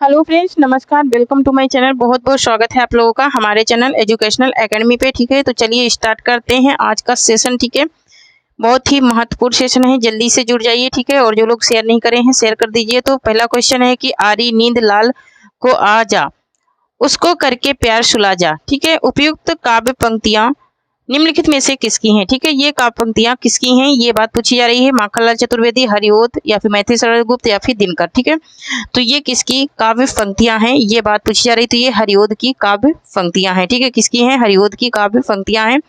Hello friends, नमस्कार। Welcome to my channel. बहुत बहुत स्वागत है आप लोगों का हमारे चैनल एजुकेशनल एकेडमी पे। ठीक है, तो चलिए स्टार्ट करते हैं आज का सेशन। ठीक है, बहुत ही महत्वपूर्ण सेशन है, जल्दी से जुड़ जाइए। ठीक है, और जो लोग शेयर नहीं करे हैं शेयर कर दीजिए। तो पहला क्वेश्चन है कि आरी नींद लाल को आ जा, उसको करके प्यार सुला जा। ठीक है, उपयुक्त काव्य पंक्तियां निम्नलिखित में से किसकी हैं। ठीक है, ये काव्य पंक्तियां किसकी हैं ये बात पूछी जा रही है। माखनलाल चतुर्वेदी, हरिओद या फिर मैथिली शरण गुप्त या फिर दिनकर। ठीक है, तो ये किसकी काव्य पंक्तियां हैं ये बात पूछी जा रही। तो ये हरिओद की काव्य पंक्तियां हैं। ठीक है, किसकी हैं? हरिओद की काव्य पंक्तियां हैं।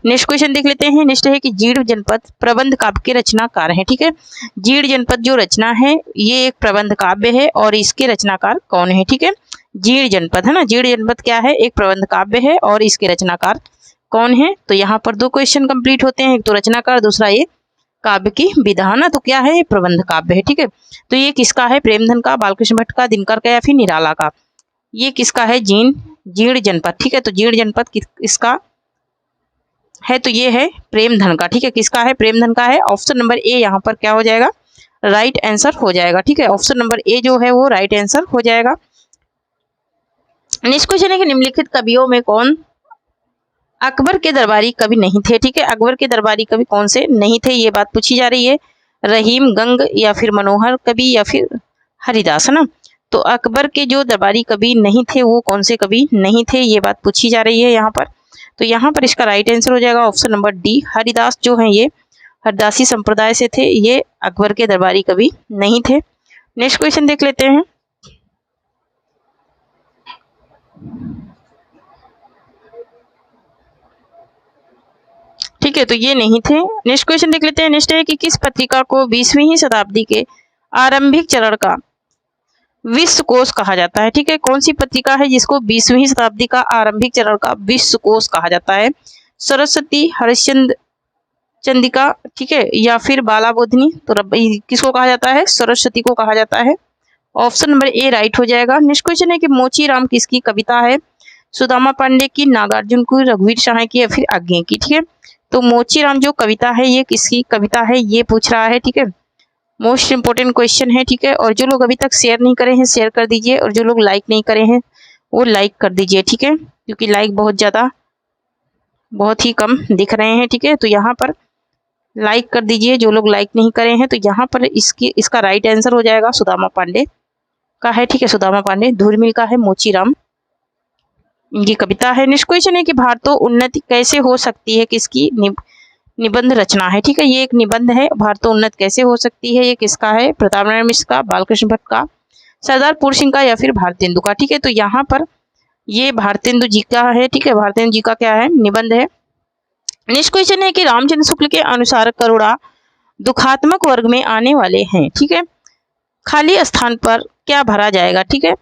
नेक्स्ट क्वेश्चन देख लेते हैं। नेक्स्ट है कि जीर्ण जनपद प्रबंध काव्य के रचनाकार हैं। ठीक है, जीर्ण जनपद जो रचना है ये एक प्रबंध काव्य है और इसके रचनाकार कौन है? ठीक है, जीर्ण जनपद है ना, जीर्ण जनपद क्या है? एक प्रबंध काव्य है और इसके रचनाकार कौन है? तो यहाँ पर दो क्वेश्चन कंप्लीट होते हैं, एक तो रचनाकार, दूसरा ये काव्य की विधा ना। तो क्या है? ये प्रबंध काव्य है। ठीक है, तो ये किसका है? प्रेमधन का, बालकृष्ण भट्ट का, दिनकर का या फिर निराला का? ये किसका है? जीर्ण जनपद। ठीक है, तो जीर्ण जनपद इसका है, तो ये है प्रेमधन का। ठीक है, किसका है? प्रेमधन का है। ऑप्शन नंबर ए यहाँ पर क्या हो जाएगा? राइट आंसर हो जाएगा। ठीक है, ऑप्शन नंबर ए जो है वो राइट आंसर हो जाएगा। नेक्स्ट क्वेश्चन है कि निम्नलिखित कवियों में कौन अकबर के दरबारी कवि नहीं थे? ठीक है, अकबर के दरबारी कवि कौन से नहीं थे ये बात पूछी जा रही है। रहीम, गंग या फिर मनोहर कवि या फिर हरिदास, है ना। तो अकबर के जो दरबारी कवि नहीं थे वो कौन से कवि नहीं थे ये बात पूछी जा रही है यहाँ पर। तो यहाँ पर इसका राइट आंसर हो जाएगा ऑप्शन नंबर डी। हरिदास जो है ये हरदासी संप्रदाय से थे, ये अकबर के दरबारी कवि नहीं थे। नेक्स्ट क्वेश्चन देख लेते हैं। ठीक है, तो ये नहीं थे। नेक्स्ट क्वेश्चन देख लेते हैं। नेक्स्ट है कि किस पत्रिका को 20वीं शताब्दी के आरंभिक चरण का विश्वकोश कहा जाता है? ठीक है, कौन सी पत्रिका है जिसको 20वीं शताब्दी का आरंभिक चरण का विश्वकोश कहा जाता है? सरस्वती, हरिश्चंद्र चंद्रिका, ठीक है, या फिर बाला बोधिनी? तो किसको कहा जाता है? सरस्वती को कहा जाता है। ऑप्शन नंबर ए राइट हो जाएगा। नेक्स्ट क्वेश्चन है कि मोची राम किसकी कविता है? सुदामा पांडे की, नागार्जुन की, रघुवीर शाह की या फिर आज्ञे की? ठीक है, तो मोची राम जो कविता है ये किसकी कविता है ये पूछ रहा है। ठीक है, मोस्ट इंपोर्टेंट क्वेश्चन है। ठीक है, और जो लोग अभी तक शेयर नहीं करे हैं शेयर कर दीजिए, और जो लोग लाइक नहीं करे हैं वो लाइक कर दीजिए। ठीक है, क्योंकि लाइक बहुत ही कम दिख रहे हैं। ठीक है, तो यहाँ पर लाइक कर दीजिए जो लोग लाइक नहीं करे हैं। तो यहाँ पर इसका राइट आंसर हो जाएगा सुदामा पांडे का है। ठीक है, सुदामा पांडे, धूर्मिल का है मोची राम, इनकी कविता है। नेक्स्ट क्वेश्चन है कि भारतो उन्नति कैसे हो सकती है किसकी निबंध रचना है? ठीक है, ये एक निबंध है। भारतो उन्नत कैसे हो सकती है ये किसका है? प्रताप नारायण मिश्र का, बालकृष्ण भट्ट का, सरदार पूर्ण सिंह का या फिर भारतेंदु का? ठीक है, तो यहाँ पर ये भारतेंदु जी का है। ठीक है, भारतेंदु जी का क्या है? निबंध है। नेक्स्ट क्वेश्चन है कि रामचंद्र शुक्ल के अनुसार करुणा दुखात्मक वर्ग में आने वाले हैं। ठीक है, खाली स्थान पर क्या भरा जाएगा? ठीक है,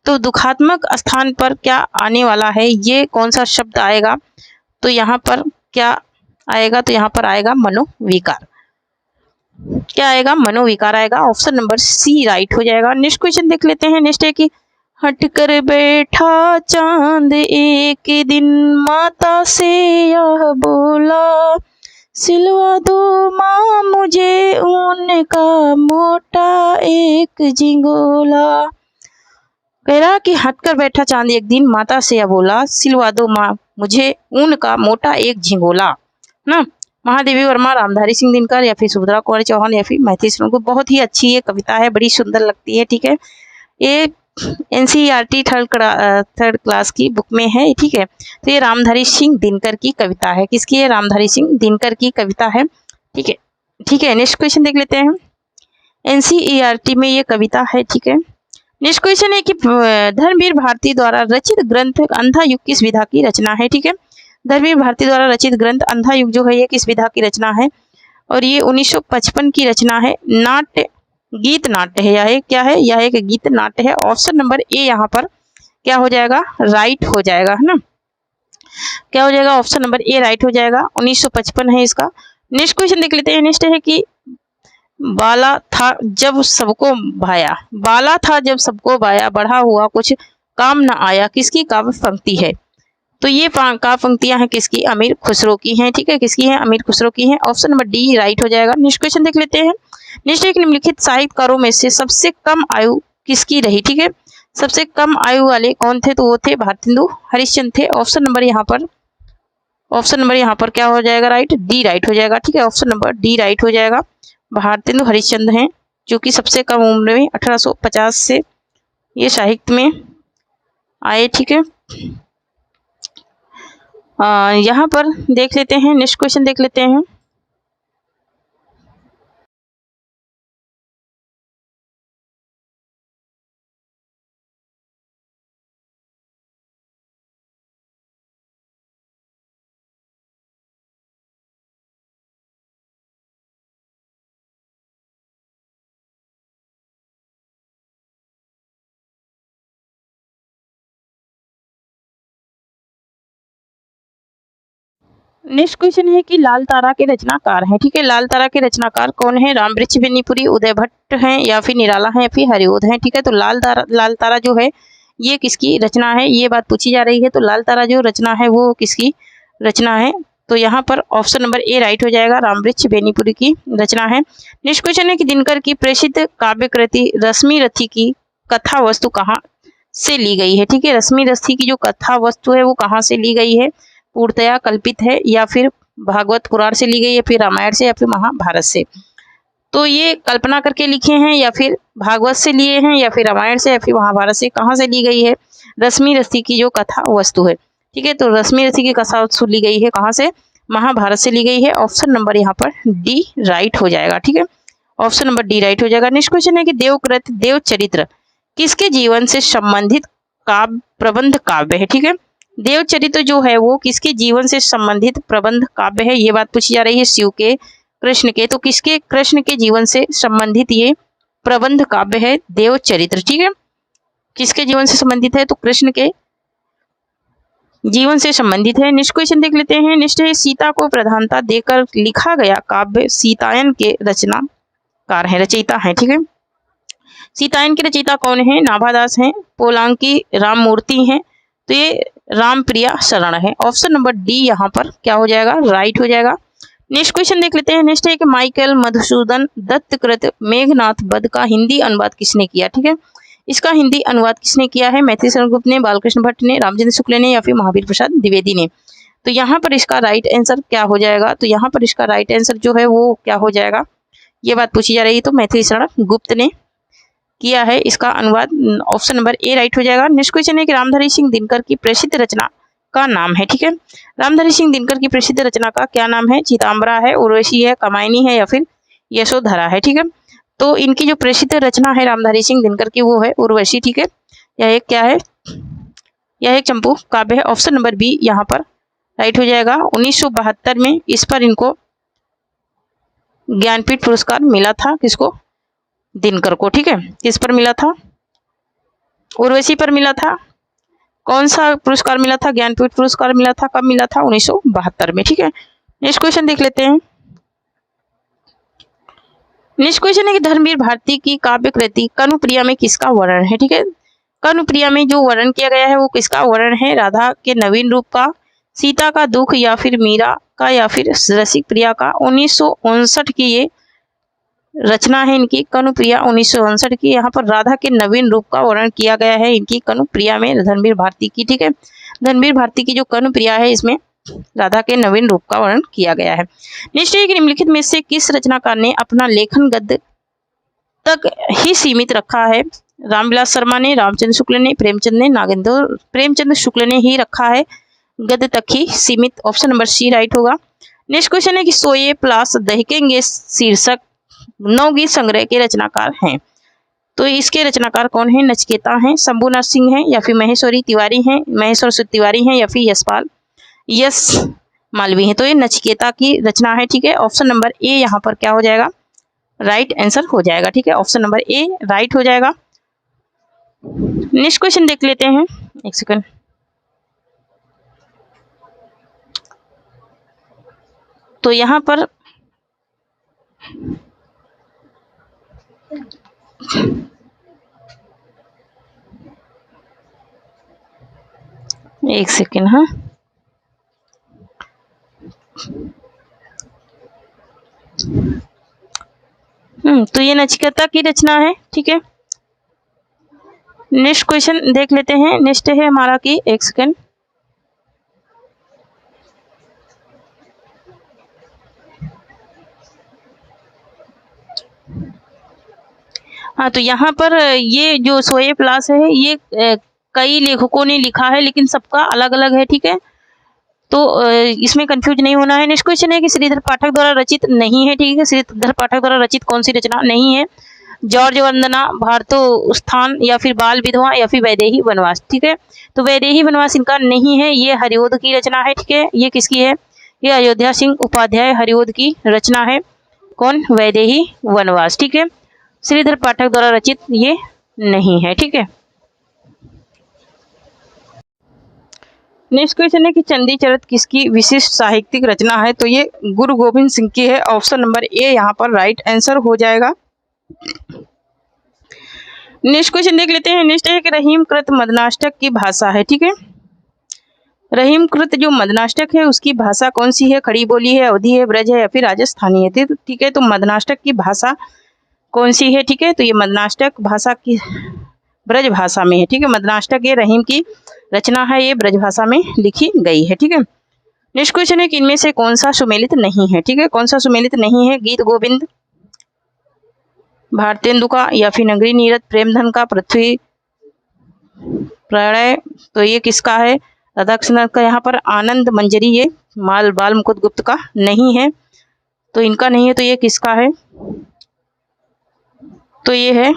तो दुखात्मक स्थान पर क्या आने वाला है? ये कौन सा शब्द आएगा? तो यहाँ पर क्या आएगा? तो यहाँ पर आएगा मनोविकार। क्या आएगा? मनोविकार आएगा। ऑप्शन नंबर सी राइट हो जाएगा। नेक्स्ट क्वेश्चन देख लेते हैं। नेक्स्ट है कि हट कर बैठा चांद एक दिन माता से यह बोला, सिलवा दो माँ मुझे ऊन का मोटा एक झिंगोला। कह रहा कि हटकर बैठा चांद एक दिन माता से यह बोला, सिलवा दो माँ मुझे ऊन का मोटा एक झिंगोला ना। महादेवी वर्मा, रामधारी सिंह दिनकर या फिर सुभद्रा कुमारी चौहान या फिर मैथिली शरण गुप्त। बहुत ही अच्छी ये कविता है, बड़ी सुंदर लगती है। ठीक है, ये NCERT थर्ड क्लास की बुक में है। ठीक है, तो ये रामधारी सिंह दिनकर की कविता है। किसकी है? रामधारी सिंह दिनकर की कविता है। ठीक है, ठीक है, नेक्स्ट क्वेश्चन देख लेते हैं। NCERT में ये कविता है। ठीक है, नेक्स्ट क्वेश्चन है कि धर्मवीर भारती द्वारा रचित ग्रंथ अंधा युग किस विधा की रचना है? ठीक है, धर्मवीर भारती द्वारा रचित ग्रंथ अंधा युग जो है ये किस विधा की रचना है? और ये 1955 की रचना है। नाट्य, गीत नाट्य है, यह क्या है? यह एक गीत नाट्य है। ऑप्शन नंबर ए यहाँ पर क्या हो जाएगा? राइट हो जाएगा, है ना। क्या हो जाएगा? ऑप्शन नंबर ए राइट हो जाएगा। 1955 है इसका। नेक्स्ट क्वेश्चन देख लेते हैं। नेक्स्ट है कि बाला था जब सबको भाया, बाला था जब सबको भाया, बढ़ा हुआ कुछ काम न आया, किसकी काव्य पंक्ति है? तो ये काव्य पंक्तियां हैं किसकी? अमीर खुसरो की हैं। ठीक है, किसकी हैं? अमीर खुसरो की हैं। ऑप्शन नंबर डी राइट हो जाएगा। नेक्स्ट क्वेश्चन देख लेते हैं। नेक्स्ट एक निम्नलिखित साहित्यकारों में से सबसे कम आयु किसकी रही, ठीक है। सबसे कम आयु वाले कौन थे, तो वो थे भारतेंदु हरिश्चंद्र थे। ऑप्शन नंबर यहाँ पर क्या हो जाएगा, राइट, डी राइट हो जाएगा, ठीक है। ऑप्शन नंबर डी राइट हो जाएगा। भारतेंदु हरिश्चंद्र हैं जो कि सबसे कम उम्र में 1850 से ये साहित्य में आए, ठीक है। यहाँ पर देख लेते हैं, नेक्स्ट क्वेश्चन देख लेते हैं। नेक्स्ट क्वेश्चन है कि लाल तारा के रचनाकार हैं, ठीक है। लाल तारा के रचनाकार कौन है, रामवृक्ष बेनीपुरी, उदय भट्ट हैं या फिर निराला हैं या फिर हरिओध हैं, ठीक है। तो लाल तारा जो है ये किसकी रचना है, ये बात पूछी जा रही है। तो लाल तारा जो रचना है वो किसकी रचना है, तो यहाँ पर ऑप्शन नंबर ए राइट हो जाएगा, रामवृक्ष बेनीपुरी की रचना है। नेक्स्ट क्वेश्चन है कि दिनकर की प्रेषित काव्य कृति रश्मि रथी की कथा वस्तु कहाँ से ली गई है, ठीक है। रश्मि रथी की जो कथा वस्तु है वो कहाँ से ली गई है, पूर्णतया कल्पित है या फिर भागवत पुराण से ली गई है, फिर रामायण से या फिर महाभारत से। तो ये कल्पना करके लिखे हैं या फिर भागवत से लिए हैं या फिर रामायण से या फिर महाभारत से, कहाँ से ली गई है, रश्मि रथी की जो कथा वस्तु है, ठीक है। तो रश्मि रथी की कथा वस्तु ली गई है कहाँ से, महाभारत से ली गई है। ऑप्शन नंबर यहाँ पर डी राइट हो जाएगा, ठीक है। ऑप्शन नंबर डी राइट हो जाएगा। नेक्स्ट क्वेश्चन है कि देवकृत देव चरित्र किसके जीवन से संबंधित काव्य प्रबंध काव्य है, ठीक है। देवचरित्र जो है वो किसके जीवन से संबंधित प्रबंध काव्य है, ये बात पूछी जा रही है, शिव के, कृष्ण के। तो किसके, कृष्ण के जीवन से संबंधित ये प्रबंध काव्य है देवचरित्र, ठीक है। किसके जीवन से संबंधित है, तो कृष्ण के जीवन से संबंधित है। नेक्स्ट क्वेश्चन देख लेते हैं। नेक्स्ट है सीता को प्रधानता देकर लिखा गया काव्य सीतायन के रचनाकार है, रचयिता है, ठीक है। सीतायन के रचयिता कौन है, नाभादास हैं, पोलांकी राममूर्ति हैं, तो ये रामप्रिया शरण है। ऑप्शन नंबर डी यहाँ पर क्या हो जाएगा, राइट हो जाएगा। नेक्स्ट क्वेश्चन देख लेते हैं। नेक्स्ट है कि माइकल मधुसूदन दत्तकृत मेघनाथ वध का हिंदी अनुवाद किसने किया, ठीक है। इसका हिंदी अनुवाद किसने किया है, मैथिली शरण गुप्त ने, बालकृष्ण भट्ट ने, रामचंद्र शुक्ल ने या फिर महावीर प्रसाद द्विवेदी ने। तो यहाँ पर इसका राइट आंसर क्या हो जाएगा, तो यहाँ पर इसका राइट आंसर जो है वो क्या हो जाएगा, ये बात पूछी जा रही है, तो मैथिली शरण गुप्त ने किया है इसका अनुवाद। ऑप्शन नंबर ए राइट हो जाएगा। नेक्स्ट क्वेश्चन है कि रामधारी सिंह दिनकर की प्रसिद्ध रचना का नाम है, ठीक है। रामधारी सिंह दिनकर की प्रसिद्ध रचना का क्या नाम है, चिताम्बरा है, उर्वशी है, कमायनी है या फिर यशोधरा है, ठीक है। तो इनकी जो प्रसिद्ध रचना है रामधारी सिंह दिनकर की वो है उर्वशी, ठीक है। यह एक क्या है, यह एक चंपू काव्य है। ऑप्शन नंबर बी यहाँ पर राइट हो जाएगा। 1972 में इस पर इनको ज्ञानपीठ पुरस्कार मिला था, किसको, दिनकर को, ठीक है। किस पर मिला था, उर्वशी पर मिला था। कौन सा पुरस्कार मिला था, ज्ञानपीठ पुरस्कार मिला था, कब मिला था, 1972 में, ठीक है। नेक्स्ट क्वेश्चन देख लेते हैं। नेक्स्ट क्वेश्चन है कि धर्मवीर भारती की काव्य कृति कनुप्रिया में किसका वर्णन है, ठीक है। कनुप्रिया में जो वर्णन किया गया है वो किसका वर्णन है, राधा के नवीन रूप का, सीता का दुख या फिर मीरा का या फिर रसिक प्रिया का। 1959 की ये रचना है इनकी कनुप्रिया, 1959 की। यहाँ पर राधा के नवीन रूप का वर्णन किया गया है इनकी कनुप्रिया में धर्मवीर भारती की, ठीक है। धर्मवीर भारती की जो कनुप्रिया है इसमें राधा के नवीन रूप का वर्णन किया गया है। नेक्स्ट है कि निम्नलिखित में से किस रचनाकार ने अपना लेखन गद्य तक ही सीमित रखा है, रामविलास शर्मा ने, रामचंद्र शुक्ल ने, प्रेमचंद ने, नागेंद्र प्रेमचंद शुक्ल ने ही रखा है गद्य तक ही सीमित। ऑप्शन नंबर सी राइट होगा। नेक्स्ट क्वेश्चन है कि सोए प्लास दहकेंगे शीर्षक नवगीत संग्रह के रचनाकार हैं, तो इसके रचनाकार कौन है, नचिकेता हैं, शंभुनाथ सिंह हैं या फिर महेश्वरी तिवारी हैं, महेश्वर तिवारी हैं या फिर यशपाल यश मालवी हैं। तो ये नचिकेता की रचना है, ठीक है। ऑप्शन नंबर ए यहाँ पर क्या हो जाएगा, राइट आंसर हो जाएगा, ठीक है। ऑप्शन नंबर ए राइट हो जाएगा। नेक्स्ट क्वेश्चन देख लेते हैं, एक सेकंड। तो यहाँ पर एक सेकंड, हाँ, तो ये नचिकेता की रचना है, ठीक है। नेक्स्ट क्वेश्चन देख लेते हैं। नेक्स्ट है हमारा कि एक सेकेंड, हाँ तो यहाँ पर ये जो शोएब लाश है ये कई लेखकों ने लिखा है लेकिन सबका अलग अलग है, ठीक है, तो इसमें कंफ्यूज नहीं होना है। नेक्स्ट क्वेश्चन है कि श्रीधर पाठक द्वारा रचित नहीं है, ठीक है, श्रीधर पाठक द्वारा रचित कौन सी रचना नहीं है? जॉर्ज वंदना, भारतोत्थान, या फिर बाल विधवा, या फिर वैदेही वनवास, ठीक है, तो वैदेही वनवास इनका नहीं है, ये हरिओद की रचना है, ठीक है, ये किसकी है? ये अयोध्या सिंह उपाध्याय हरिओद की रचना है। कौन? वैदेही वनवास, ठीक है, श्रीधर पाठक द्वारा रचित ये नहीं है, ठीक है। नेक्स्ट क्वेश्चन है कि चंदी चरित किसकी विशिष्ट साहित्यिक रचना है? तो ये गुरु गोविंद सिंह की है। ऑप्शन नंबर ए यहाँ पर राइट आंसर हो जाएगा। नेक्स्ट क्वेश्चन देख लेते हैं। नेक्स्ट है कि रहीम कृत मदनाष्टक की भाषा है, ठीक है, रहीम कृत जो मदनाष्टक है उसकी भाषा कौन सी है? खड़ी बोली है, अवधी है, ब्रज है, या फिर राजस्थानी है, ठीक है, तो मदनाष्टक की भाषा कौन सी है? ठीक है, तो ये मदनाष्टक भाषा की ब्रज भाषा में है, ठीक है, मदनाष्टक ये रहीम की रचना है, ये ब्रज भाषा में लिखी गई है, ठीक है। नेक्स्ट क्वेश्चन है कि इनमें से कौन सा सुमेलित नहीं है? ठीक है, कौन सा सुमेलित नहीं है? गीत गोविंद, भारतेंदु का, या फिर नगरी नीरद, प्रेमधन का, पृथ्वी प्रणय, तो ये किसका है? राधाकृष्ण का। यहाँ पर आनंद मंजरी ये बाल मुकुंद गुप्त का नहीं है, तो इनका नहीं है, तो ये किसका है? तो ये है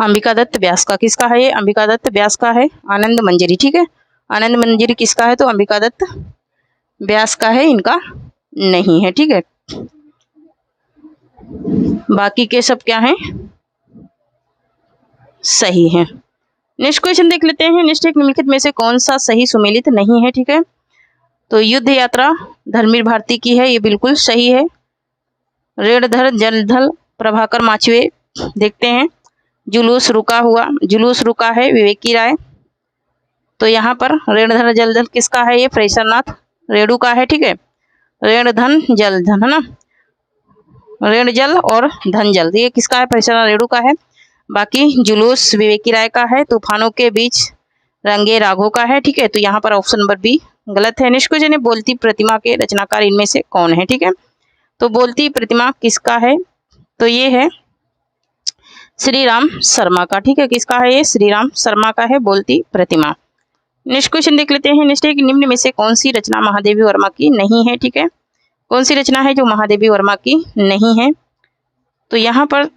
अंबिका दत्त व्यास का। किसका है? ये अंबिका दत्त व्यास का है आनंद मंजरी, ठीक है, आनंद मंजरी किसका है? तो अंबिका दत्त व्यास का है, इनका नहीं है, ठीक है। बाकी के सब क्या हैं? सही है। नेक्स्ट क्वेश्चन देख लेते हैं। नेक्स्ट एक निम्नलिखित में से कौन सा सही सुमेलित नहीं है? ठीक है, तो युद्ध यात्रा धर्मवीर भारती की है, ये बिल्कुल सही है। रेणधर जलधल प्रभाकर माचवे, देखते हैं। जुलूस रुका हुआ, जुलूस रुका है विवेकी राय, तो यहाँ पर रेणधर जलधल किसका है? ये फ्रेसरनाथ रेणु का है, ठीक है, रेणधन जलधन है ना, रेण जल और धन जल, ये किसका है? फ्रेसरनाथ रेणु का है। बाकी जुलूस विवेकी राय का है। तूफानों के बीच रंगे राघो का है, ठीक है, तो यहाँ पर ऑप्शन नंबर बी गलत है। नेक्स्ट क्वेश्चन है बोलती प्रतिमा के रचनाकार इनमें से कौन है? ठीक है, तो बोलती प्रतिमा किसका है? तो ये है श्री राम शर्मा का, ठीक है, किसका है? ये श्री राम शर्मा का है बोलती प्रतिमा। नेक्स्ट क्वेश्चन देख लेते हैं। नेक्स्ट है कि निम्न में से कौन सी रचना महादेवी वर्मा की नहीं है? ठीक है, कौन सी रचना है जो महादेवी वर्मा की नहीं है? तो यहाँ पर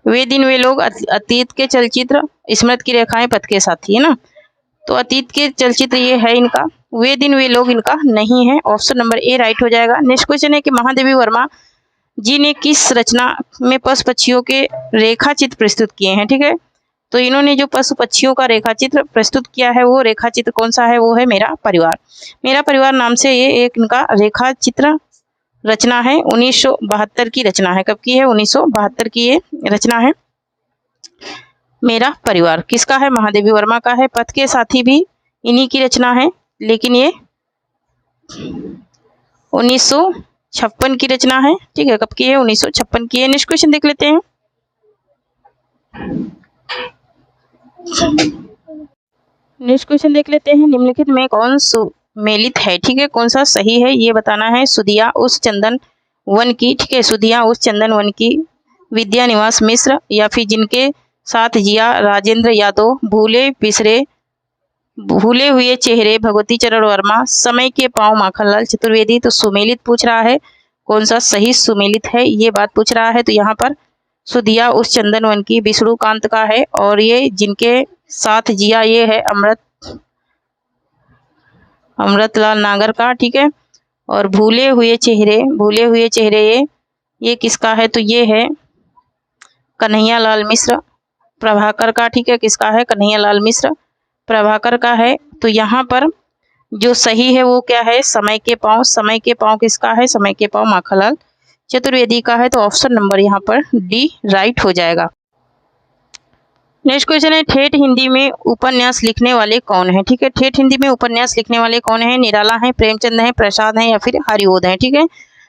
वे दिन वे लोग, अतीत के चलचित्र, स्मृति की रेखाएं, पथ के साथी, है ना, तो अतीत के चलचित्र ये है इनका, वे दिन वे लोग इनका नहीं है, ऑप्शन नंबर ए राइट हो जाएगा। नेक्स्ट क्वेश्चन है कि महादेवी वर्मा जी ने किस रचना में पशु पक्षियों के रेखा चित्र प्रस्तुत किए हैं? ठीक है, तो इन्होंने जो पशु पक्षियों का रेखा चित्र प्रस्तुत किया है वो रेखा चित्र कौन सा है? वो है मेरा परिवार। मेरा परिवार नाम से ये एक इनका रेखा चित्र रचना है, 1972 की रचना है। कब की है? 1972 की ये रचना है मेरा परिवार। किसका है? महादेवी वर्मा का है। पथ के साथी भी इन्हीं की रचना है, लेकिन ये 1956 की रचना है। ठीक है, कब की है? 1956 की है। नेक्स्ट क्वेश्चन देख लेते हैं। नेक्स्ट क्वेश्चन देख लेते हैं। निम्नलिखित में कौन सुमेलित है? ठीक है, कौन सा सही है ये बताना है। सुधिया उस चंदन वन की, ठीक है, सुधिया उस चंदन वन की, विद्या निवास मिश्र, या फिर जिनके साथ जिया राजेंद्र यादव, भूले बिसरे भूले हुए चेहरे भगवती चरण वर्मा, समय के पांव माखनलाल चतुर्वेदी। तो सुमेलित पूछ रहा है, कौन सा सही सुमेलित है ये बात पूछ रहा है। तो यहाँ पर सुधिया उस चंदन वन की विष्णु कांत का है, और ये जिनके साथ जिया ये है अमृतलाल नागर का, ठीक है, और भूले हुए चेहरे ये किसका है? तो ये है कन्हैया लाल मिश्र प्रभाकर का, ठीक है, किसका है? कन्हैया लाल मिश्र प्रभाकर का है। तो यहाँ पर जो सही है वो क्या है? समय के पांव। समय के पांव किसका है? समय के पांव माखनलाल चतुर्वेदी का है। तो ऑप्शन नंबर यहाँ पर डी राइट हो जाएगा। नेक्स्ट क्वेश्चन है, ठेठ हिंदी में उपन्यास लिखने वाले कौन है? ठीक है, ठेठ हिंदी में उपन्यास लिखने वाले कौन है? निराला है, प्रेमचंद है, प्रसाद है, या फिर हरिओद है। ठीक है,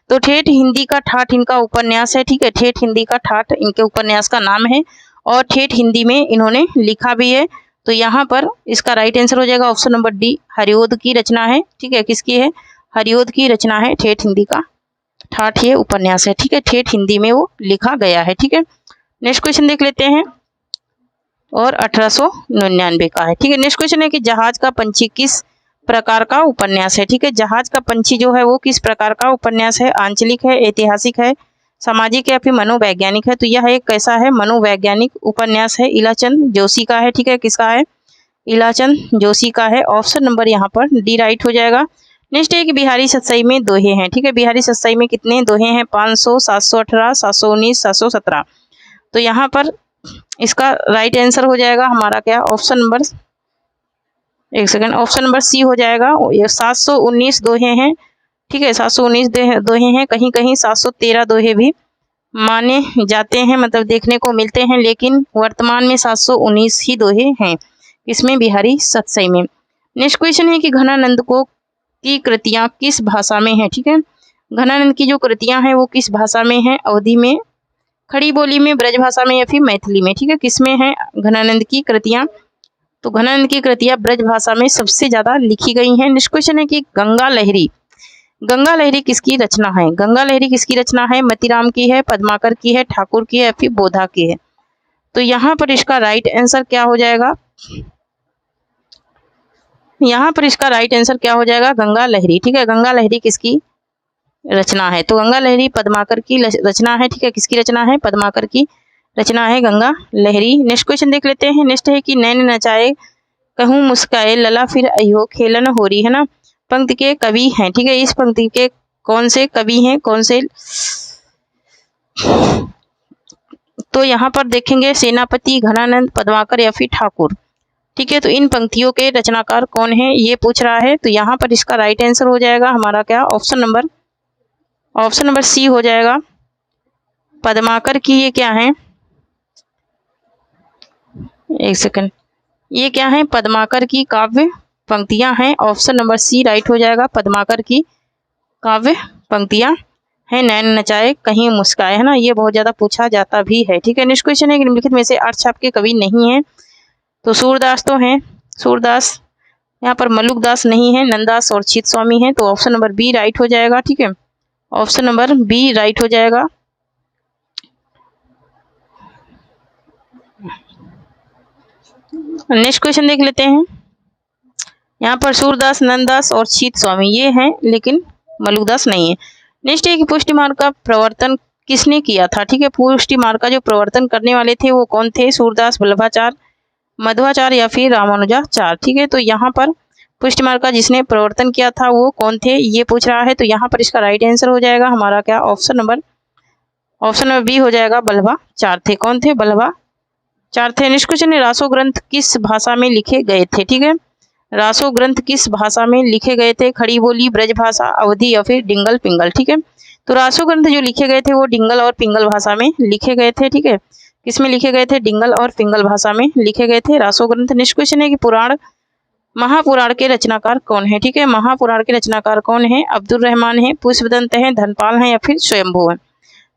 तो ठेठ हिंदी का ठाठ इनका उपन्यास है, ठीक है, ठेठ हिंदी का ठाठ इनके उपन्यास का नाम है और ठेठ हिंदी में इन्होंने लिखा भी है। तो यहाँ पर इसका राइट आंसर हो जाएगा ऑप्शन नंबर डी, हरिओद की रचना है, ठीक है, किसकी है, हरिओद की रचना है, ठेठ हिंदी का ठाठ ये उपन्यास है, ठीक है, ठेठ हिंदी में वो लिखा गया है, ठीक है। नेक्स्ट क्वेश्चन देख लेते हैं और 1899 का है, ठीक है। नेक्स्ट क्वेश्चन है कि जहाज का पंछी किस प्रकार का उपन्यास है, ठीक है, जहाज का पंछी जो है वो किस प्रकार का उपन्यास है, आंचलिक है, ऐतिहासिक है, सामाजिक या फिर मनोवैज्ञानिक है। तो यह एक कैसा है, मनोवैज्ञानिक उपन्यास है, इलाचंद जोशी का है, ठीक है, किसका है, इलाचंद जोशी का है। ऑप्शन नंबर यहाँ पर डी राइट हो जाएगा। नेक्स्ट है कि बिहारी सतसई में दोहे हैं, ठीक है, बिहारी सतसई में कितने दोहे हैं, 500, 718, 719, 717। तो यहाँ पर इसका राइट आंसर हो जाएगा हमारा क्या, ऑप्शन नंबर, एक सेकंड, ऑप्शन नंबर सी हो जाएगा। ये 719 दोहे हैं, ठीक है, 719 दोहे हैं, कहीं कहीं 713 दोहे भी माने जाते हैं, मतलब देखने को मिलते हैं, लेकिन वर्तमान में 719 ही दोहे हैं, इसमें बिहारी सतसई में। नेक्स्ट क्वेश्चन है कि घनानंद को की कृतियां किस भाषा में है, ठीक है, घनानंद की जो कृतियां हैं वो किस भाषा में है, अवधी में, खड़ी बोली में, ब्रज भाषा में या फिर मैथिली में, ठीक है, किसमें है घनानंद की कृतियां। तो घनानंद की कृतियां ब्रज भाषा में सबसे ज्यादा लिखी गई हैं। नेक्स्ट क्वेश्चन है कि गंगा लहरी, गंगा लहरी किसकी रचना है, गंगा लहरी किसकी रचना है, मतीराम की है, पद्माकर की है, ठाकुर की है या फिर बोधा की है। तो यहाँ पर इसका राइट आंसर क्या हो जाएगा, यहाँ पर इसका राइट आंसर क्या हो जाएगा, गंगा लहरी, ठीक है, गंगा लहरी किसकी रचना है, तो गंगा लहरी पद्माकर की रचना है, ठीक है, किसकी रचना है, पद्माकर की रचना है गंगा लहरी। नेक्स्ट क्वेश्चन देख लेते हैं। नेक्स्ट है कि नैन नचाए कहूँ मुस्काए लला फिर अयो खेलन हो रही, है ना, पंक्ति के कवि हैं, ठीक है, इस पंक्ति के कौन से कवि हैं, कौन से, तो यहाँ पर देखेंगे सेनापति, घनानंद, पद्माकर या फिर ठाकुर, ठीक है। तो इन पंक्तियों के रचनाकार कौन है ये पूछ रहा है। तो यहाँ पर इसका राइट आंसर हो जाएगा हमारा क्या, ऑप्शन नंबर सी हो जाएगा, पद्माकर की ये क्या है, एक सेकंड, ये क्या है, पद्माकर की काव्य पंक्तियां हैं, ऑप्शन नंबर सी राइट हो जाएगा, पद्माकर की काव्य पंक्तियां हैं, नैन नचाए कहीं मुस्काए, है ना, ये बहुत ज्यादा पूछा जाता भी है, ठीक है। नेक्स्ट क्वेश्चन है कि निम्नलिखित में से अर्धछाप के कवि नहीं है, तो सूरदास तो हैं, सूरदास, यहाँ पर मलुकदास नहीं है, नंददास और चित स्वामी है, तो ऑप्शन नंबर बी राइट हो जाएगा, ठीक है, ऑप्शन नंबर बी राइट हो जाएगा। नेक्स्ट क्वेश्चन देख लेते हैं। यहाँ पर सूरदास, नंददास और चित स्वामी ये हैं, लेकिन मलुकदास नहीं है। नेक्स्ट है कि पुष्टि मार्ग का प्रवर्तन किसने किया था, ठीक है, पुष्टि मार्ग का जो प्रवर्तन करने वाले थे वो कौन थे, सूरदास, वल्लभाचार्य, मध्वाचार्य या फिर रामानुजाचार्य, ठीक है। तो यहाँ पर पुष्टि मार्ग का जिसने प्रवर्तन किया था वो कौन थे ये पूछ रहा है। तो यहाँ पर इसका राइट आंसर हो जाएगा हमारा क्या, ऑप्शन नंबर बी हो जाएगा, वल्लभाचार्य थे, कौन थे, वल्लभाचार्य थे। नेक्स्ट क्वेश्चन है रासो ग्रंथ किस भाषा में लिखे गए थे, ठीक है, रासो ग्रंथ किस भाषा में लिखे गए थे, खड़ी बोली, ब्रज भाषा, अवधी या फिर डिंगल पिंगल, ठीक है। तो रासो ग्रंथ जो लिखे गए थे वो डिंगल और पिंगल भाषा में लिखे गए थे, ठीक है, किसमें लिखे गए थे, डिंगल और पिंगल भाषा में लिखे गए थे रासो ग्रंथ। नेक्स्ट क्वेश्चन है कि पुराण, महापुराण के रचनाकार कौन है, ठीक है, महापुराण के रचनाकार कौन है, अब्दुल रहमान है, पुष्पदंत है, धनपाल है या फिर स्वयंभू है।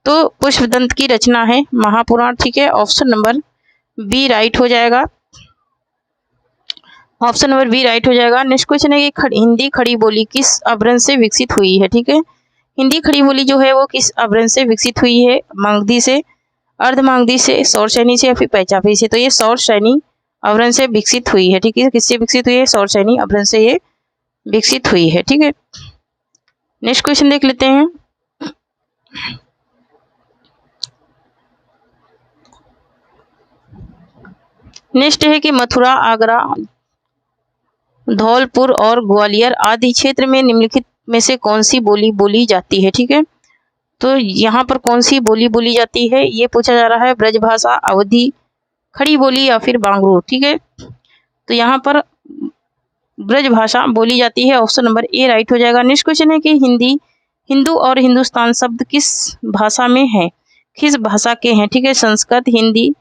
तो पुष्पदंत की रचना है महापुराण, ठीक है, ऑप्शन नंबर बी राइट हो जाएगा, ऑप्शन नंबर बी राइट हो जाएगा। नेक्स्ट क्वेश्चन है कि हिंदी खड़ी बोली किस अवरण से विकसित हुई है, ठीक है, हिंदी खड़ी बोली जो है वो किस अवरण से विकसित हुई है, मागधी से, अर्धमागधी से, सौर श्रेणी से या फिर पैचाफी से। तो ये सौर श्रेणी अवरण से विकसित हुई है, ठीक है, किससे विकसित हुई है, सौर श्रेणी अवरण से ये विकसित हुई है, ठीक है। नेक्स्ट क्वेश्चन देख लेते हैं। नेक्स्ट है कि मथुरा, आगरा, धौलपुर और ग्वालियर आदि क्षेत्र में निम्नलिखित में से कौन सी बोली बोली जाती है, ठीक है। तो यहाँ पर कौन सी बोली बोली जाती है ये पूछा जा रहा है, ब्रजभाषा, अवधी, खड़ी बोली या फिर बांग्रू, ठीक है। तो यहाँ पर ब्रजभाषा बोली जाती है, ऑप्शन नंबर ए राइट हो जाएगा। नेक्स्ट क्वेश्चन है कि हिंदू और हिंदुस्तान शब्द किस भाषा में है, किस भाषा के हैं, ठीक है, संस्कृत, हिंदी,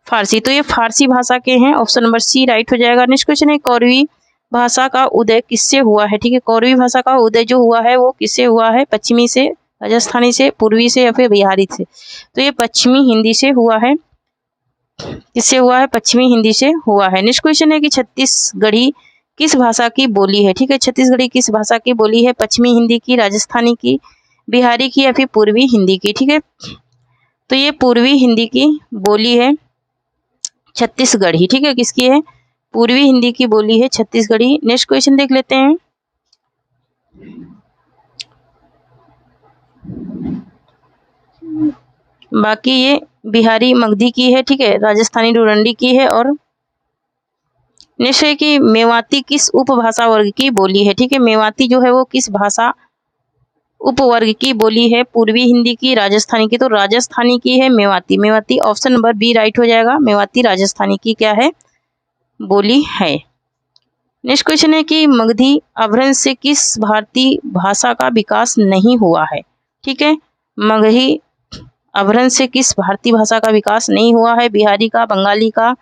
फारसी। तो ये फारसी भाषा के हैं, ऑप्शन नंबर सी राइट हो जाएगा। नेक्स्ट क्वेश्चन है कौरवी भाषा का उदय किससे हुआ है? ठीक है, कौरवी भाषा का उदय जो हुआ है वो किससे हुआ है? पश्चिमी से, राजस्थानी से, पूर्वी से या फिर बिहारी से? तो ये पश्चिमी हिंदी से हुआ है। किससे हुआ है? पश्चिमी हिंदी से हुआ है। नेक्स्ट क्वेश्चन है कि छत्तीसगढ़ी किस भाषा की बोली है? ठीक है, छत्तीसगढ़ी किस भाषा की बोली है? पश्चिमी हिंदी की, राजस्थानी की, बिहारी की या फिर पूर्वी हिंदी की? ठीक है, तो ये पूर्वी हिंदी की बोली है छत्तीसगढ़ी। ठीक है, किसकी है? पूर्वी हिंदी की बोली है छत्तीसगढ़ी। नेक्स्ट क्वेश्चन देख लेते हैं। बाकी ये बिहारी मगधी की है। ठीक है, राजस्थानी डुरंडी की है। और नेक्स्ट है कि मेवाती किस उपभाषा वर्ग की बोली है? ठीक है, मेवाती जो है वो किस भाषा उपवर्ग की बोली है? पूर्वी हिंदी की, राजस्थानी की? तो राजस्थानी की है Mewati. Mewati option number B right हो जाएगा। मेवाती राजस्थानी की क्या है? बोली है। नेक्स्ट क्वेश्चन है कि मगधी अभ्रंश से किस भारतीय भाषा का विकास नहीं हुआ है? ठीक है, मगधी अभ्रंश से किस भारतीय भाषा का विकास नहीं हुआ है? बिहारी का, बंगाली का?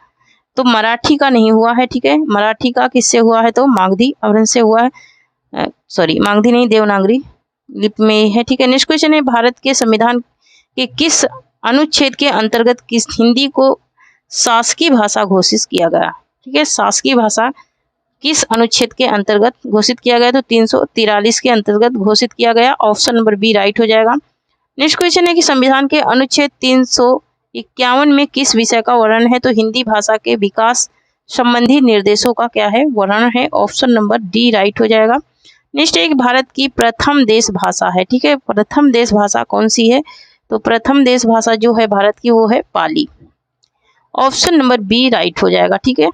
तो मराठी का नहीं हुआ है। ठीक है, मराठी का किससे हुआ है? तो मागधी अभ्रंश से हुआ है। सॉरी, मागधी नहीं, देवनागरी लिपि में है। ठीक है, नेक्स्ट क्वेश्चन है भारत के संविधान के किस अनुच्छेद के अंतर्गत किस हिंदी को शासकीय भाषा घोषित किया गया? ठीक है, शासकीय भाषा किस अनुच्छेद के अंतर्गत घोषित किया गया? तो 343 के अंतर्गत घोषित किया गया। ऑप्शन नंबर बी राइट हो जाएगा। नेक्स्ट क्वेश्चन है कि संविधान के अनुच्छेद 351 में किस विषय का वर्णन है? तो हिंदी भाषा के विकास संबंधी निर्देशों का क्या है? वर्णन है। ऑप्शन नंबर डी राइट हो जाएगा। नेक्स्ट एक भारत की प्रथम देश भाषा है। ठीक है, प्रथम देश भाषा कौन सी है? तो प्रथम देश भाषा जो है भारत की वो है पाली। ऑप्शन नंबर बी राइट हो जाएगा। ठीक है,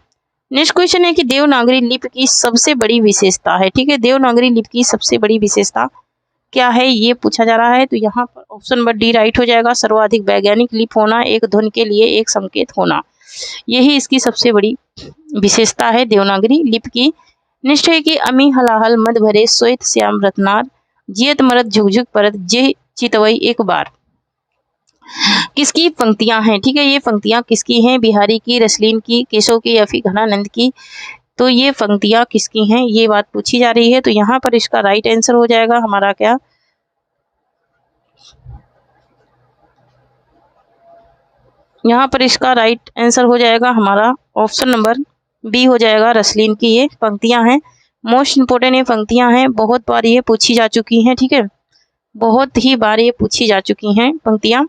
नेक्स्ट क्वेश्चन है कि देवनागरी लिपि की सबसे बड़ी विशेषता है। ठीक है, देवनागरी लिपि की सबसे बड़ी विशेषता क्या है ये पूछा जा रहा है। तो यहाँ पर ऑप्शन नंबर डी राइट हो जाएगा। सर्वाधिक वैज्ञानिक लिपि होना, एक ध्वनि के लिए एक संकेत होना, यही इसकी सबसे बड़ी विशेषता है देवनागरी लिपि की। नेक्स्ट है कि अमी हलाहल मद भरे श्वेत श्याम रत्नार जियत मरद झुकझुक परत जे चितवई एक बार, किसकी पंक्तियां हैं? ठीक है, ये पंक्तियां किसकी हैं? बिहारी की, रसलीन की, केशव की या फिर घनानंद की? तो ये पंक्तियां किसकी हैं ये बात पूछी जा रही है। तो यहाँ पर इसका राइट आंसर हो जाएगा हमारा क्या? यहाँ पर इसका राइट आंसर हो जाएगा हमारा ऑप्शन नंबर बी हो जाएगा। रसलीन की ये पंक्तियां हैं। मोस्ट इंपोर्टेंट ये पंक्तियां हैं, बहुत बार ये पूछी जा चुकी हैं। ठीक है, बहुत ही बार ये पूछी जा चुकी हैं पंक्तियां।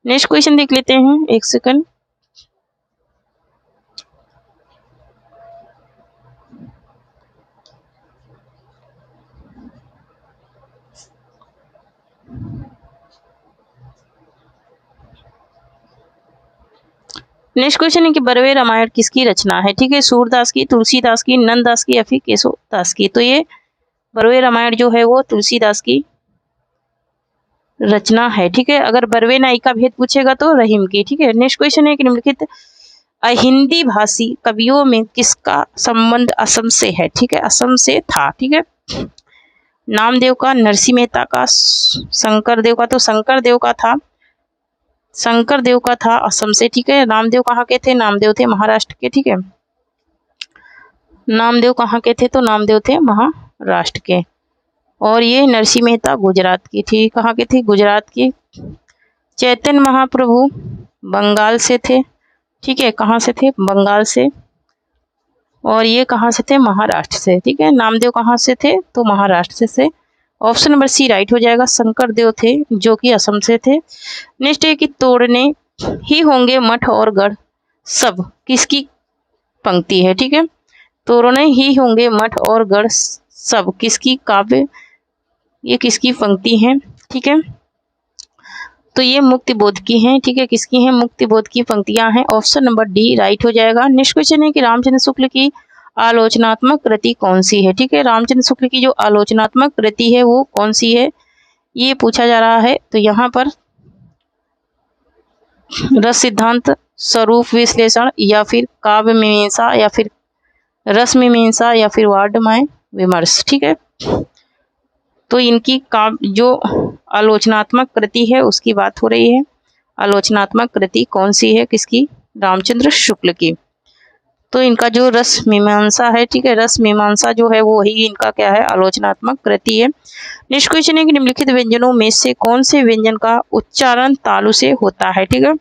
नेक्स्ट क्वेश्चन देख लेते हैं, एक सेकंड। नेक्स्ट क्वेश्चन है कि बरवे रामायण किसकी रचना है? ठीक है, सूरदास की, तुलसीदास की, नंददास की या फिर केशवदास की? तो ये बरवे रामायण जो है वो तुलसीदास की रचना है। ठीक है, अगर बरवे नाई का भेद पूछेगा तो रहीम की। ठीक है, नेक्स्ट क्वेश्चन है कि निम्नलिखित हिंदी भाषी कवियों में किसका संबंध असम से है? ठीक है, असम से था। ठीक है, नामदेव का, नरसिंह मेहता का, शंकर देव का? तो शंकर देव का था असम से। ठीक है, नामदेव कहाँ के थे? नामदेव थे महाराष्ट्र के। ठीक है, नामदेव कहाँ के थे? तो नामदेव थे महाराष्ट्र के। और ये नरसिंह मेहता गुजरात की थी। कहाँ के थी? गुजरात की। चैतन्य महाप्रभु बंगाल से थे। ठीक है, कहाँ से थे? बंगाल से। और ये कहाँ से थे? महाराष्ट्र से। ठीक है, नामदेव कहाँ से थे? तो महाराष्ट्र से। ऑप्शन नंबर सी राइट हो जाएगा। शंकर देव थे जो कि असम से थे। नेक्स्ट है कि तोड़ने ही होंगे मठ और गढ़ सब, किसकी पंक्ति है? ठीक है, तोड़ने ही होंगे मठ और गढ़ सब, किसकी काव्य, ये किसकी पंक्ति है? ठीक है, तो ये मुक्ति बोध की हैं। ठीक है, किसकी हैं? मुक्ति बोध की पंक्तियां हैं। ऑप्शन नंबर डी राइट हो जाएगा। नेक्स्ट क्वेश्चन है कि रामचंद्र शुक्ल की आलोचनात्मक कृति कौन सी है? ठीक है, रामचंद्र शुक्ल की जो आलोचनात्मक कृति है वो कौन सी है ये पूछा जा रहा है। तो यहाँ पर रस सिद्धांत, स्वरूप विश्लेषण या फिर काव्य मीमांसा या फिर रस मीमांसा या फिर वाड्मय विमर्श। ठीक है, तो इनकी काव्य जो आलोचनात्मक कृति है उसकी बात हो रही है। आलोचनात्मक कृति कौन सी है? किसकी? रामचंद्र शुक्ल की। तो इनका जो रस मीमांसा है, ठीक है, रस मीमांसा जो है वो वही इनका क्या है, आलोचनात्मक कृति है। नेक्स्ट क्वेश्चन है कि निम्नलिखित व्यंजनों में से कौन से व्यंजन का उच्चारण तालु से होता है, ठीक है।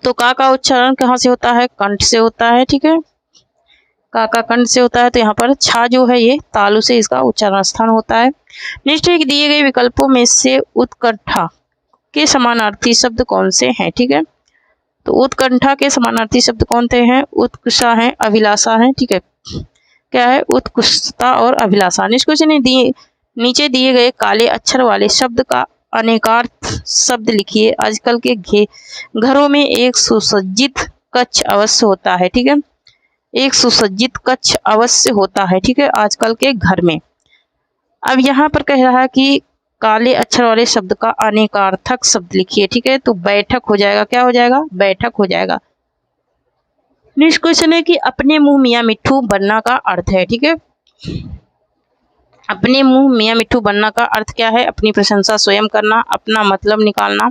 तो का उच्चारण कहाँ से होता है, कंठ से होता है, ठीक है, का कंठ से होता है। तो यहाँ पर छा जो है ये तालु से इसका उच्चारण स्थान होता है। नेक्स्ट है कि दिए गए विकल्पों में से उत्कंठा के समानार्थी शब्द कौन से हैं, ठीक है। तो उत्कंठा के समानार्थी शब्द कौन से हैं, उत्कर्षा है, अभिलाषा है, ठीक है, क्या है, उत्कृष्टता और अभिलाषा। नेक्स्ट क्वेश्चन है नीचे दिए गए काले अक्षर वाले शब्द का अनेकार्थ शब्द लिखिए। आजकल के घरों में एक सुसज्जित कक्ष अवश्य होता है, ठीक है, एक सुसज्जित कक्ष अवश्य होता है, ठीक है, आजकल के घर में। अब यहाँ पर कह रहा है कि काले अक्षर वाले शब्द का अनेकार्थक शब्द लिखिए, ठीक है। तो बैठक हो जाएगा, क्या हो जाएगा, बैठक हो जाएगा। नेक्स्ट क्वेश्चन है कि अपने मुंह मियाँ मिट्ठू बनना का अर्थ है, ठीक है। अपने मुंह मियाँ मिट्ठू बनना का अर्थ क्या है, अपनी प्रशंसा स्वयं करना, अपना मतलब निकालना।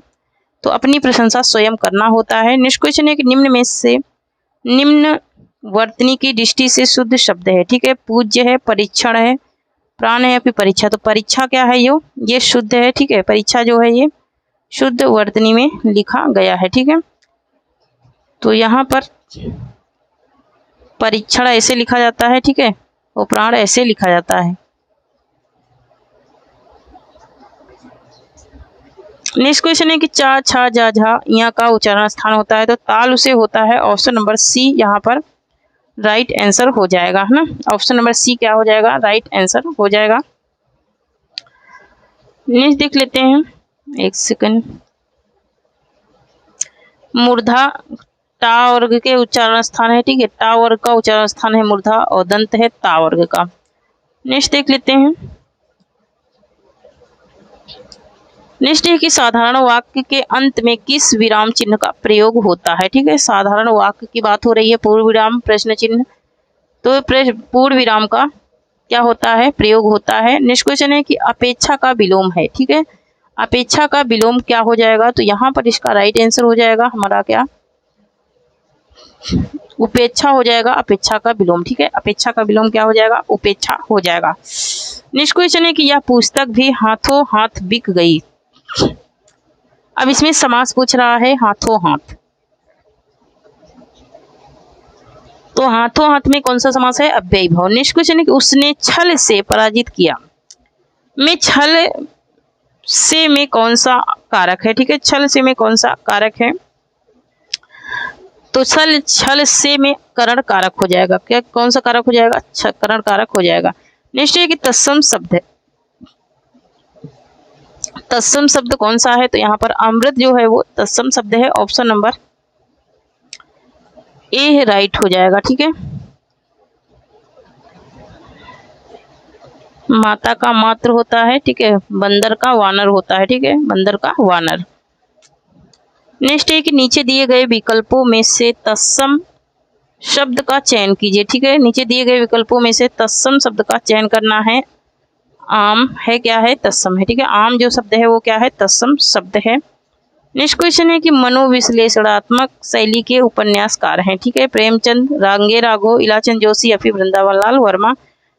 तो अपनी प्रशंसा स्वयं करना होता है। नेक्स्ट क्वेश्चन है कि निम्न में से निम्न वर्तनी की दृष्टि से शुद्ध शब्द है, ठीक है। पूज्य है, परीक्षण है, प्राण है या फिर परीक्षा। तो परीक्षा क्या है, ये शुद्ध है, ठीक है, परीक्षा जो है ये शुद्ध वर्तनी में लिखा गया है, ठीक है। तो यहाँ पर परीक्षण ऐसे लिखा जाता है, ठीक है, और प्राण ऐसे लिखा जाता है। नेक्स्ट क्वेश्चन है कि चा, छा, जा, झा यहाँ का उच्चारण स्थान होता है। तो ताल उसे होता है, ऑप्शन नंबर सी यहाँ पर राइट आंसर हो जाएगा, है ना। ऑप्शन नंबर सी क्या हो जाएगा, राइट आंसर हो जाएगा। नेक्स्ट देख लेते हैं, एक सेकंड। मूर्धा टा वर्ग के उच्चारण स्थान है, ठीक है, टा वर्ग का उच्चारण स्थान है मूर्धा, और दंत है ता वर्ग का। नेक्स्ट देख लेते हैं। नेक्स्ट है कि साधारण वाक्य के अंत में किस विराम चिन्ह का प्रयोग होता है, ठीक है। साधारण वाक्य की बात हो रही है, पूर्ण विराम, प्रश्न चिन्ह। तो पूर्ण विराम का क्या होता है, प्रयोग होता है। नेक्स्ट क्वेश्चन है कि अपेक्षा का विलोम है, ठीक है। अपेक्षा का विलोम क्या हो जाएगा, तो यहाँ पर इसका राइट आंसर हो जाएगा हमारा क्या, उपेक्षा हो जाएगा, अपेक्षा का विलोम, ठीक है। अपेक्षा का विलोम क्या हो जाएगा, उपेक्षा हो जाएगा। नेक्स्ट क्वेश्चन है कि यह पुस्तक भी हाथों हाथ बिक गई। अब इसमें समास पूछ रहा है हाथों हाथ। तो हाथों हाथ में कौन सा समास है, अव्ययी भाव। नेक्स्ट क्वेश्चन है कि उसने छल से पराजित किया। में छल से में कौन सा कारक है, ठीक है, छल से में कौन सा कारक है। तो छल से में करण कारक हो जाएगा, क्या कौन सा कारक हो जाएगा, करण कारक हो जाएगा। नेक्स्ट है कि तत्सम शब्द है। तत्सम शब्द कौन सा है, तो यहाँ पर अमृत जो है वो तत्सम शब्द है, ऑप्शन नंबर ए राइट हो जाएगा, ठीक है। माता का मात्र होता है, ठीक है, बंदर का वानर होता है, ठीक है, बंदर का वानर। नेक्स्ट है कि नीचे दिए गए विकल्पों में से तत्सम शब्द का चयन कीजिए, ठीक है। नीचे दिए गए विकल्पों में से तत्सम शब्द का चयन करना है। आम है, क्या है, तत्सम है, ठीक है, आम जो शब्द है वो क्या है, तत्सम शब्द है। नेक्स्ट क्वेश्चन है कि मनोविश्लेषणात्मक शैली के उपन्यासकार हैं, ठीक है, प्रेमचंद, रांगे राघव, इलाचंद जोशी या फिर वृंदावन लाल वर्मा।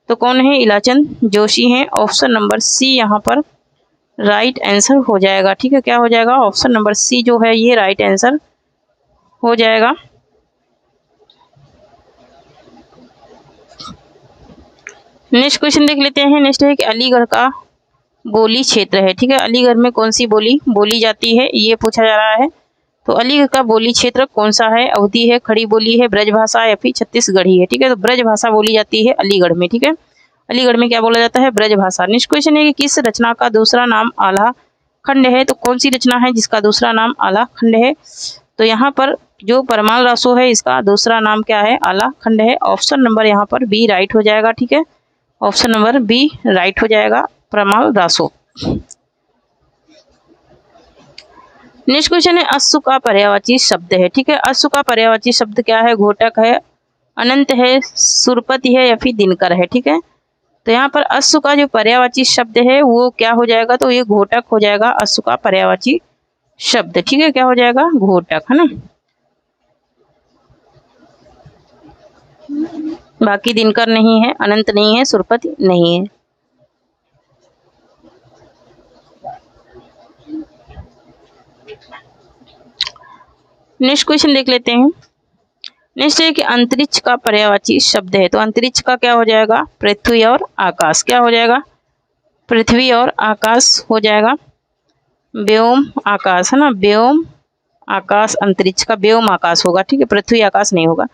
तो कौन है, इलाचंद जोशी हैं, ऑप्शन नंबर सी यहाँ पर राइट आंसर हो जाएगा, ठीक है, क्या हो जाएगा, ऑप्शन नंबर सी जो है ये राइट आंसर हो जाएगा। नेक्स्ट क्वेश्चन देख लेते हैं। नेक्स्ट है कि अलीगढ़ का बोली क्षेत्र है, ठीक है, अलीगढ़ में कौन सी बोली बोली जाती है, ये पूछा जा रहा है। तो अलीगढ़ का बोली क्षेत्र कौन सा है, अवधी है, खड़ी बोली है, ब्रजभाषा या फिर छत्तीसगढ़ी है, ठीक है। तो ब्रजभाषा बोली जाती है अलीगढ़ में, ठीक है, अलीगढ़ में क्या बोला जाता है, ब्रजभाषा। नेक्स्ट क्वेश्चन है कि किस रचना का दूसरा नाम आल्हा खंड है। तो कौन सी रचना है जिसका दूसरा नाम आल्हा खंड है। तो यहाँ पर जो परमाल रासो है इसका दूसरा नाम क्या है, आल्हा खंड है, ऑप्शन नंबर यहाँ पर बी राइट हो जाएगा, ठीक है, ऑप्शन नंबर बी राइट हो जाएगा, परमाल रासो। नेक्स्ट क्वेश्चन है अश्व का पर्यायवाची शब्द है, ठीक है, अश्व का पर्यायवाची शब्द क्या है, घोटक है, अनंत है, सुरपति है या फिर दिनकर है, ठीक है। तो यहाँ पर अश्व का जो पर्यायवाची शब्द है वो क्या हो जाएगा, तो ये घोटक हो जाएगा, अश्व का पर्यायवाची शब्द, ठीक है, क्या हो जाएगा, घोटक, है ना। बाकी दिनकर नहीं है, अनंत नहीं है, सुरपति नहीं है। नेक्स्ट क्वेश्चन देख लेते हैं। नेक्स्ट है कि अंतरिक्ष का पर्यायवाची शब्द है, तो अंतरिक्ष का क्या हो जाएगा? पृथ्वी और आकाश। क्या हो जाएगा? पृथ्वी और आकाश हो जाएगा। व्योम आकाश है ना, व्योम आकाश, अंतरिक्ष का व्योम आकाश होगा, ठीक है, पृथ्वी आकाश नहीं होगा।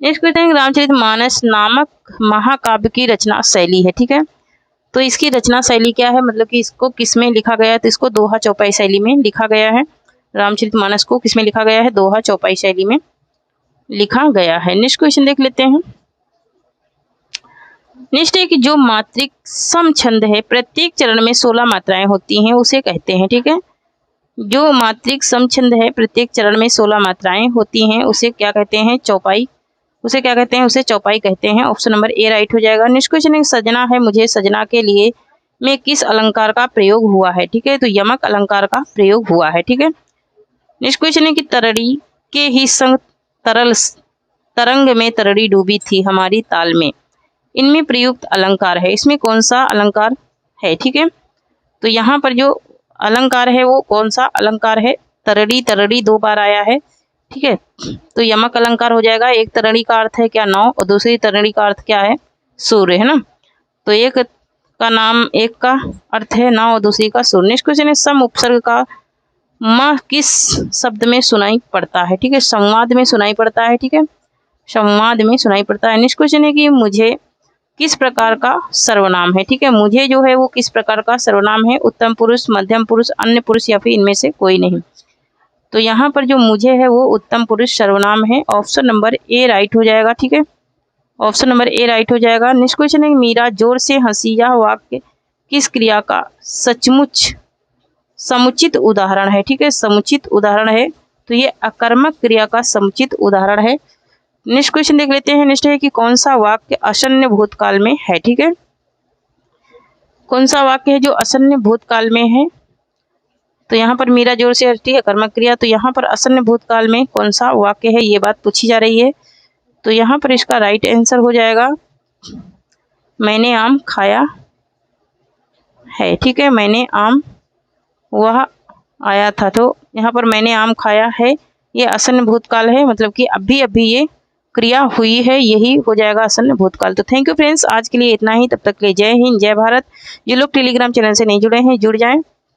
नेक्स्ट क्वेश्चन है रामचरितमानस नामक महाकाव्य की रचना शैली है, ठीक है, तो इसकी रचना शैली क्या है, मतलब कि इसको किस में लिखा गया है? तो इसको दोहा चौपाई शैली में लिखा गया है। रामचरितमानस को किस में लिखा गया है? दोहा चौपाई शैली में लिखा गया है। नेक्स्ट क्वेश्चन देख लेते हैं। नेक्स्ट है कि जो मात्रिक सम छंद है, प्रत्येक चरण में 16 मात्राएं होती हैं, उसे कहते हैं, ठीक है, जो मात्रिक सम छंद है, प्रत्येक चरण में 16 मात्राएं होती हैं, उसे क्या कहते हैं? चौपाई। उसे क्या कहते हैं? उसे चौपाई कहते हैं। ऑप्शन नंबर ए राइट हो जाएगा। नेक्स्ट क्वेश्चन है सजना है मुझे सजना के लिए में किस अलंकार का प्रयोग हुआ है, ठीक है, तो यमक अलंकार का प्रयोग हुआ है, ठीक है। नेक्स्ट क्वेश्चन है कि तरड़ी के ही संग तरंग में तरड़ी डूबी थी हमारी ताल में, इनमें प्रयुक्त अलंकार है, इसमें कौन सा अलंकार है, ठीक है, तो यहाँ पर जो अलंकार है वो कौन सा अलंकार है? तरड़ी, तरड़ी 2 बार आया है, ठीक है, तो यमक अलंकार हो जाएगा। एक तरड़ी का अर्थ है क्या? 9, और दूसरी तरड़ी का अर्थ क्या है? सूर्य, है ना, तो एक का नाम, एक का अर्थ है 9 और दूसरी का सूर्य। नेक्स्ट क्वेश्चन है सम उपसर्ग का म किस शब्द में सुनाई पड़ता है, ठीक है, संवाद में सुनाई पड़ता है, ठीक है, संवाद में सुनाई पड़ता है। नेक्स्ट क्वेश्चन है कि मुझे किस प्रकार का सर्वनाम है, ठीक है, मुझे जो है वो किस प्रकार का सर्वनाम है? उत्तम पुरुष, मध्यम पुरुष, अन्य पुरुष या फिर इनमें से कोई नहीं, तो यहाँ पर जो मुझे है वो उत्तम पुरुष सर्वनाम है। ऑप्शन नंबर ए राइट हो जाएगा, ठीक है, ऑप्शन नंबर ए राइट हो जाएगा। नेक्स्ट क्वेश्चन है मीरा जोर से हंसी, यह वाक्य किस क्रिया का सचमुच समुचित उदाहरण है, ठीक है, समुचित उदाहरण है, तो ये अकर्मक क्रिया का समुचित उदाहरण है। नेक्स्ट क्वेश्चन देख लेते हैं। नेक्स्ट है कि कौन सा वाक्य असन्य भूतकाल में है, ठीक है, कौन सा वाक्य है जो असन्य भूतकाल में है? तो यहाँ पर मीरा जोर से हंसती है कर्मक क्रिया, तो यहाँ पर असन्य भूतकाल में कौन सा वाक्य है, ये बात पूछी जा रही है, तो यहाँ पर इसका राइट आंसर हो जाएगा मैंने आम खाया है, ठीक है, मैंने आम वह आया था, तो यहाँ पर मैंने आम खाया है, ये असन्य भूतकाल है, मतलब कि अभी अभी ये क्रिया हुई है, यही हो जाएगा असन्य भूतकाल। तो थैंक यू फ्रेंड्स, आज के लिए इतना ही, तब तक के लिए जय हिंद, जय भारत। जो लोग टेलीग्राम चैनल से नहीं जुड़े हैं जुड़ जाएं।